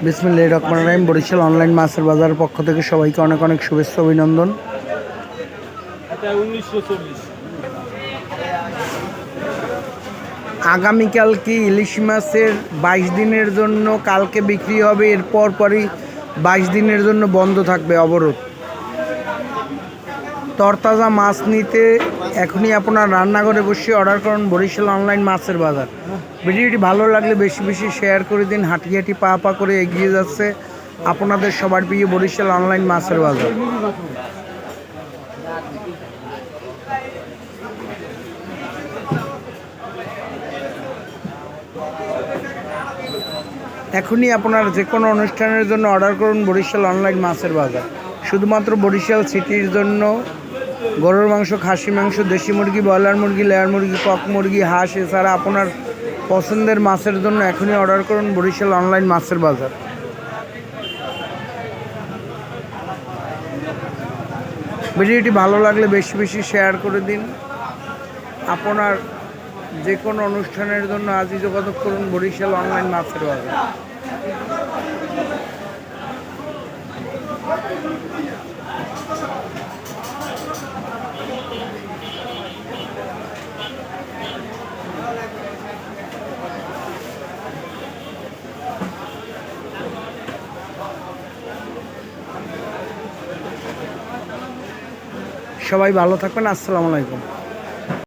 বিসমিল্লাহির রহমানির রহিম। বরিশাল অনলাইন মাছের বাজারের পক্ষ থেকে সবাইকে অনেক অনেক শুভেচ্ছা অভিনন্দন। আগামীকাল কি ইলিশ মাছের 22 দিনের জন্য কালকে বিক্রি হবে, এরপর পরই 22 দিনের জন্য বন্ধ থাকবে অবরোধ। তরতাজা মাছ নিতে এখনই আপনার রান্নাঘরে বসে অর্ডার করুন বরিশাল অনলাইন মাছের বাজার। ভিডিওটি ভালো লাগলে বেশি বেশি শেয়ার করে দিন। হাঁটি হাঁটি পা পা করে এগিয়ে যাচ্ছে আপনাদের সবার প্রিয় বরিশাল অনলাইন মাছের বাজার। এখনই আপনার যে কোনো অনুষ্ঠানের জন্য অর্ডার করুন বরিশাল অনলাইন মাছের বাজার। শুধুমাত্র বরিশাল সিটির জন্য গরুর মাংস, খাসি মাংস, দেশি মুরগি, ব্রয়লার মুরগি, লেয়ার মুরগি, কক মুরগি, হাঁস, এছাড়া আপনার পছন্দের মাছের জন্য এখনই অর্ডার করুন বরিশাল অনলাইন মাছের বাজার। ভিডিওটি ভালো লাগলে বেশি বেশি শেয়ার করে দিন। আপনার যে কোনো অনুষ্ঠানের জন্য আজই যোগাযোগ করুন বরিশাল অনলাইন মাছের বাজার। সবাই ভালো থাকবেন। আসসালামু আলাইকুম।